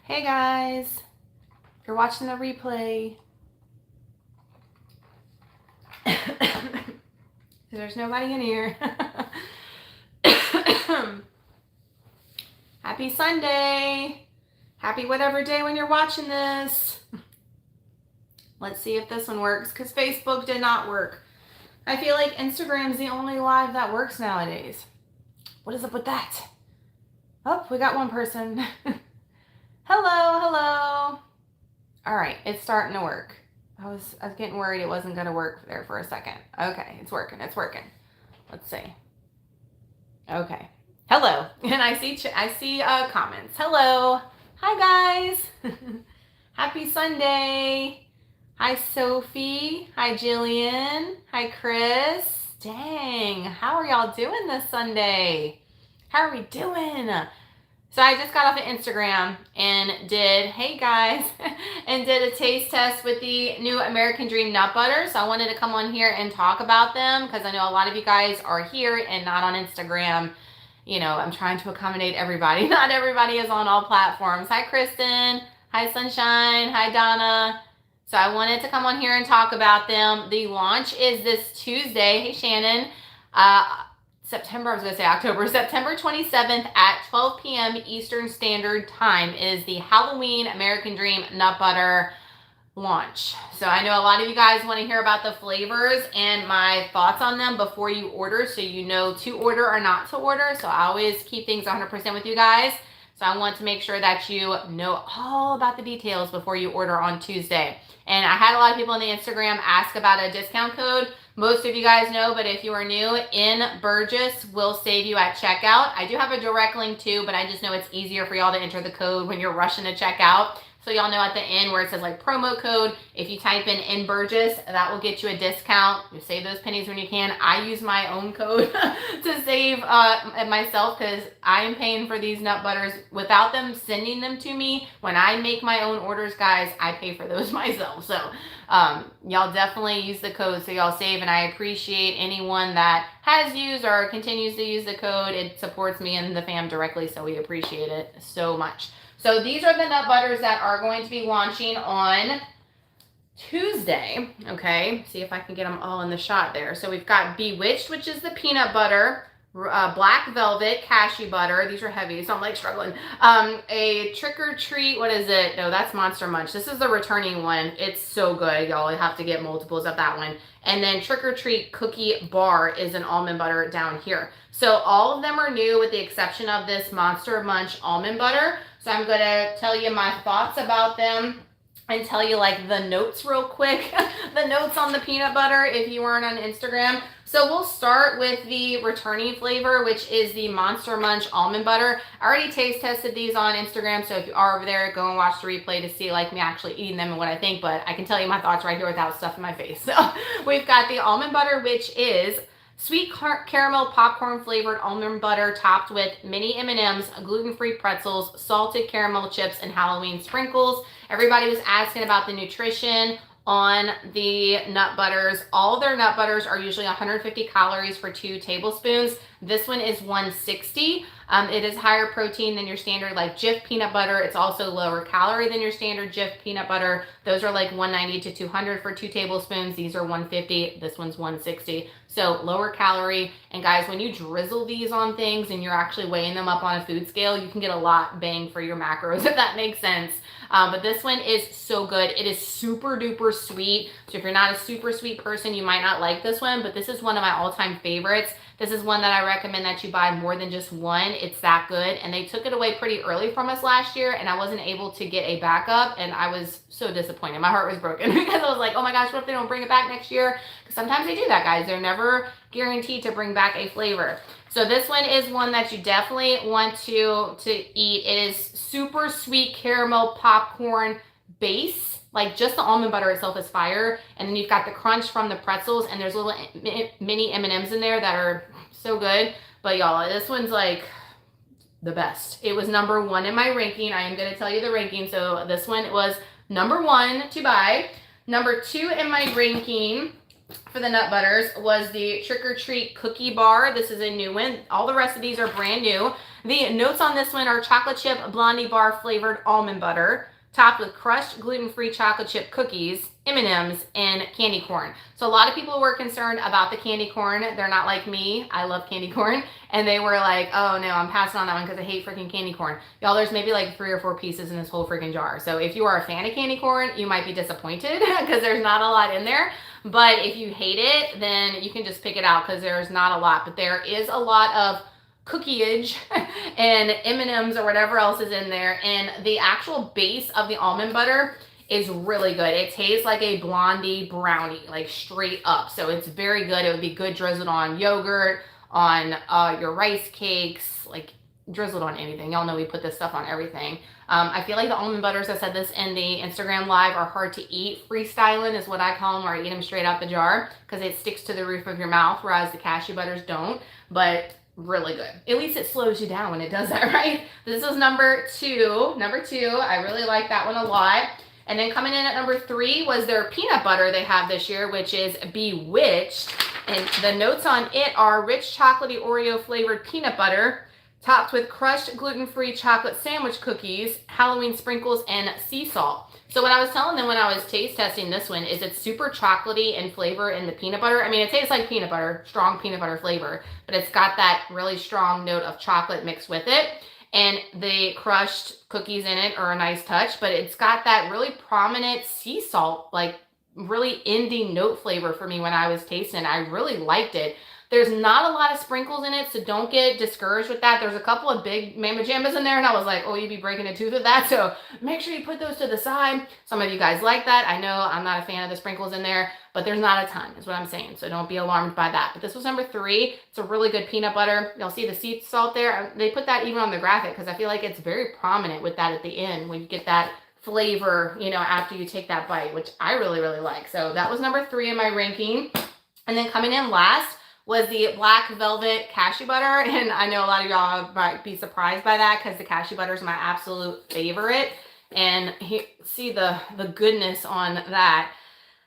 Hey guys, you're watching the replay. There's nobody in here. Happy Sunday. Happy whatever day when you're watching this. Let's see if this one works because Facebook did not work. I feel like Instagram's the only live that works nowadays. What is up with that? Oh, we got one person. Hello. All right, it's starting to work. I was getting worried it wasn't gonna work there for a second. Okay, it's working. Let's see. Okay. Hello, and I see comments. Hello, hi guys. Happy Sunday. Hi Sophie. Hi Jillian. Hi Chris. Dang, how are y'all doing this Sunday? How are we doing? So I just got off of Instagram and did a taste test with the new American Dream nut butter. So I wanted to come on here and talk about them because I know a lot of you guys are here and not on Instagram. You know, I'm trying to accommodate everybody. Not everybody is on all platforms. Hi, Kristen. Hi, Sunshine. Hi, Donna. So I wanted to come on here and talk about them. The launch is this Tuesday. Hey, Shannon. September 27th at 12 p.m. Eastern Standard Time is the Halloween American Dream Nut Butter launch. So I know a lot of you guys want to hear about the flavors and my thoughts on them before you order, so you know to order or not to order. So I always keep things 100% with you guys. So I want to make sure that you know all about the details before you order on Tuesday. And I had a lot of people on the Instagram ask about a discount code. Most of you guys know, but if you are new, in Burgess will save you at checkout. I do have a direct link too, but I just know it's easier for y'all to enter the code when you're rushing to check out. So y'all know at the end where it says like promo code, if you type in Burgess, that will get you a discount. You save those pennies when you can. I use my own code to save myself because I am paying for these nut butters without them sending them to me. When I make my own orders, guys, I pay for those myself. So y'all definitely use the code so y'all save, and I appreciate anyone that has used or continues to use the code. It supports me and the fam directly, so we appreciate it so much. So these are the nut butters that are going to be launching on Tuesday. Okay, see if I can get them all in the shot there. So we've got Bewitched, which is the peanut butter, Black Velvet cashew butter. These are heavy, so I'm like struggling. A Trick or Treat, what is it? No, that's Monster Munch. This is the returning one. It's so good, y'all. You have to get multiples of that one. And then Trick or Treat Cookie Bar is an almond butter down here. So all of them are new with the exception of this Monster Munch almond butter. So I'm going to tell you my thoughts about them and tell you like the notes real quick. The notes on the peanut butter if you weren't on Instagram. So we'll start with the returning flavor, which is the Monster Munch almond butter. I already taste tested these on Instagram, so if you are over there, go and watch the replay to see like me actually eating them and what I think, but I can tell you my thoughts right here without stuff in my face. So we've got the almond butter, which is sweet caramel popcorn flavored almond butter topped with mini M&Ms, gluten-free pretzels, salted caramel chips, and Halloween sprinkles. Everybody was asking about the nutrition on the nut butters. All their nut butters are usually 150 calories for 2 tablespoons. This one is 160. It is higher protein than your standard like Jif peanut butter. It's also lower calorie than your standard Jif peanut butter. Those are like 190 to 200 for 2 tablespoons. These are 150. This one's 160. So lower calorie. And guys, when you drizzle these on things and you're actually weighing them up on a food scale, you can get a lot bang for your macros, if that makes sense. But this one is so good. It is super duper sweet. So if you're not a super sweet person, you might not like this one, but this is one of my all-time favorites. This is one that I recommend that you buy more than just one. It's that good. And they took it away pretty early from us last year, and I wasn't able to get a backup, and I was so disappointed. My heart was broken because I was like, oh my gosh, what if they don't bring it back next year? Because sometimes they do that, guys. They're never guaranteed to bring back a flavor. So this one is one that you definitely want to eat. It is super sweet caramel popcorn base. Like just the almond butter itself is fire. And then you've got the crunch from the pretzels, and there's little mini M&Ms in there that are so good. But y'all, this one's like the best. It was number 1 in my ranking. I am going to tell you the ranking. So this one was number 1 to buy. Number 2 in my ranking for the nut butters was the Trick or Treat cookie bar. This is a new one. All the rest of these are brand new. The notes on this one are chocolate chip blondie bar flavored almond butter, topped with crushed gluten-free chocolate chip cookies, M&Ms, and candy corn. So a lot of people were concerned about the candy corn. They're not like me. I love candy corn. And they were like, oh no, I'm passing on that one because I hate freaking candy corn. Y'all, there's maybe like 3 or 4 pieces in this whole freaking jar. So if you are a fan of candy corn, you might be disappointed because there's not a lot in there. But if you hate it, then you can just pick it out because there's not a lot. But there is a lot of cookieage and M&Ms or whatever else is in there. And the actual base of the almond butter is really good. It tastes like a blondie brownie, like straight up. So it's very good. It would be good drizzled on yogurt, on your rice cakes, like drizzled on anything. Y'all know we put this stuff on everything. I feel like the almond butters, I said this in the Instagram live, are hard to eat. Freestyling is what I call them, where I eat them straight out the jar because it sticks to the roof of your mouth, whereas the cashew butters don't. But really good. At least it slows you down when it does that, right? This is number two. I really like that one a lot. And then coming in at number 3 was their peanut butter they have this year, which is Bewitched. And the notes on it are rich chocolatey Oreo flavored peanut butter, topped with crushed gluten-free chocolate sandwich cookies, Halloween sprinkles, and sea salt. So what I was telling them when I was taste testing this one is it's super chocolatey in flavor in the peanut butter. I mean, it tastes like peanut butter, strong peanut butter flavor, but it's got that really strong note of chocolate mixed with it. And the crushed cookies in it are a nice touch, but it's got that really prominent sea salt, like really indie note flavor for me when I was tasting. I really liked it. There's not a lot of sprinkles in it, so don't get discouraged with that. There's a couple of big Mama Jambas in there, and I was like, oh, you'd be breaking a tooth with that, so make sure you put those to the side. Some of you guys like that. I know I'm not a fan of the sprinkles in there, but there's not a ton, is what I'm saying, so don't be alarmed by that. But this was number 3. It's a really good peanut butter. You'll see the sea salt there. They put that even on the graphic because I feel like it's very prominent with that at the end when you get that flavor, you know, after you take that bite, which I really, really like. So that was number 3 in my ranking. And then coming in last was the Black Velvet Cashew Butter. And I know a lot of y'all might be surprised by that because the cashew butter is my absolute favorite. And see the goodness on that.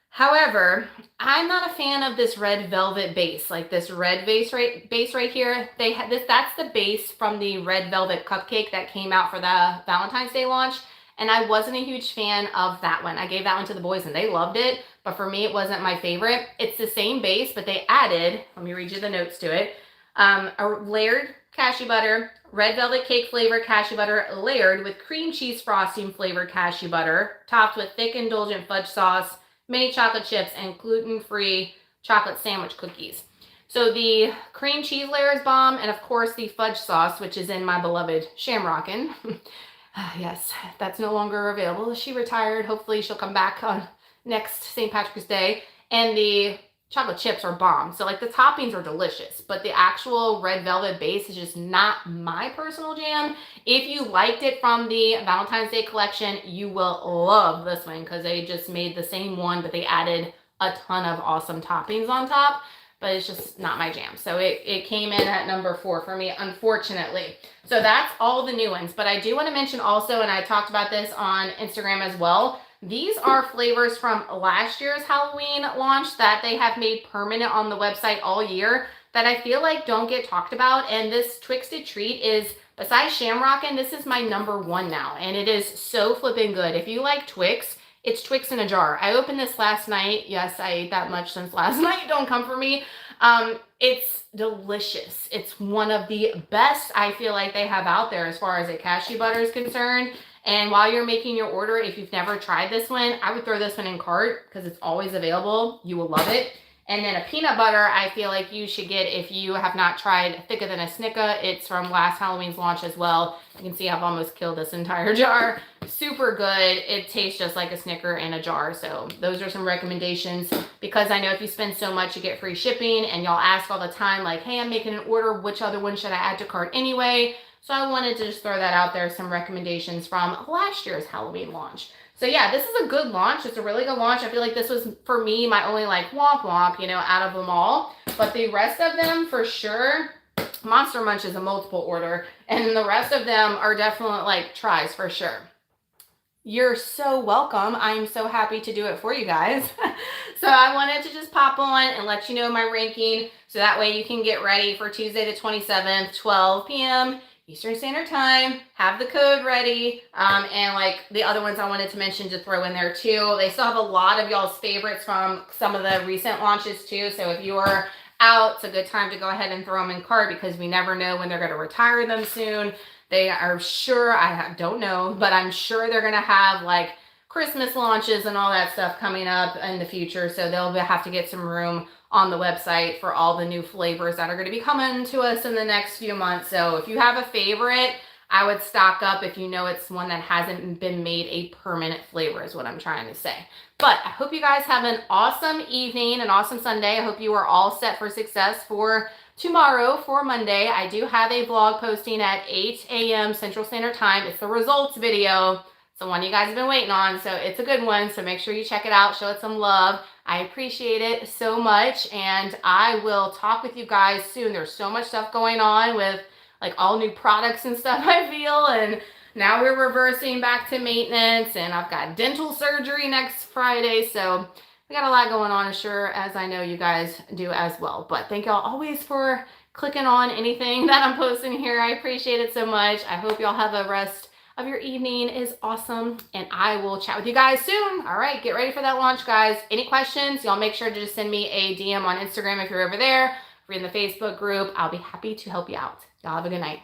However, I'm not a fan of this red velvet base, like this red base right here. They had this, that's the base from the red velvet cupcake that came out for the Valentine's Day launch. And I wasn't a huge fan of that one. I gave that one to the boys and they loved it. But for me, it wasn't my favorite. It's the same base, but they added, let me read you the notes to it, a layered cashew butter, red velvet cake flavor cashew butter layered with cream cheese frosting flavored cashew butter, topped with thick indulgent fudge sauce, mini chocolate chips, and gluten-free chocolate sandwich cookies. So the cream cheese layer is bomb, and of course the fudge sauce, which is in my beloved Shamrockin'. Yes, that's no longer available. She retired. Hopefully she'll come back on next St. Patrick's Day. And the chocolate chips are bomb. So like the toppings are delicious, but the actual red velvet base is just not my personal jam. If you liked it from the Valentine's Day collection, you will love this one because they just made the same one, but they added a ton of awesome toppings on top. But it's just not my jam. So it came in at number 4 for me, unfortunately. So that's all the new ones. But I do want to mention also, and I talked about this on Instagram as well, these are flavors from last year's Halloween launch that they have made permanent on the website all year that I feel like don't get talked about. And this Twixted Treat is, besides Shamrockin', this is my number 1 now. And it is so flipping good. If you like Twix, it's Twix in a jar. I opened this last night. Yes, I ate that much since last night. Don't come for me. It's delicious. It's one of the best I feel like they have out there as far as a cashew butter is concerned. And while you're making your order, if you've never tried this one, I would throw this one in cart because it's always available. You will love it. And then a peanut butter, I feel like you should get if you have not tried Thicker Than a Snicker. It's from last Halloween's launch as well. You can see I've almost killed this entire jar. Super good. It tastes just like a Snicker in a jar. So those are some recommendations because I know if you spend so much, you get free shipping and y'all ask all the time like, hey, I'm making an order. Which other one should I add to cart anyway? So I wanted to just throw that out there, some recommendations from last year's Halloween launch. So yeah, this is a good launch. It's a really good launch. I feel like this was, for me, my only like womp womp, you know, out of them all. But the rest of them, for sure, Monster Munch is a multiple order. And the rest of them are definitely like tries for sure. You're so welcome. I'm so happy to do it for you guys. So I wanted to just pop on and let you know my ranking so that way you can get ready for Tuesday the 27th, 12 p.m. Eastern Standard Time. Have the code ready. And like the other ones I wanted to mention to throw in there too. They still have a lot of y'all's favorites from some of the recent launches too. So if you're out, it's a good time to go ahead and throw them in cart because we never know when they're going to retire them soon. They are sure, don't know, but I'm sure they're going to have like Christmas launches and all that stuff coming up in the future. So they'll have to get some room on the website for all the new flavors that are going to be coming to us in the next few months. So if you have a favorite, I would stock up if you know it's one that hasn't been made a permanent flavor is what I'm trying to say. But I hope you guys have an awesome evening, an awesome Sunday. I hope you are all set for success for tomorrow, for Monday. I do have a vlog posting at 8 a.m. Central Standard Time. It's the results video. It's the one you guys have been waiting on, so it's a good one. So make sure you check it out, show it some love. I appreciate it so much, and I will talk with you guys soon. There's so much stuff going on with like all new products and stuff, I feel, and now we're reversing back to maintenance, and I've got dental surgery next Friday, so we got a lot going on, sure, as I know you guys do as well. But thank y'all always for clicking on anything that I'm posting here. I appreciate it so much. I hope y'all have a rest of your evening is awesome, and I will chat with you guys soon. All right, get ready for that launch, guys. Any questions, y'all make sure to just send me a DM on Instagram if you're over there. If you're in the Facebook group, I'll be happy to help you out. Y'all have a good night.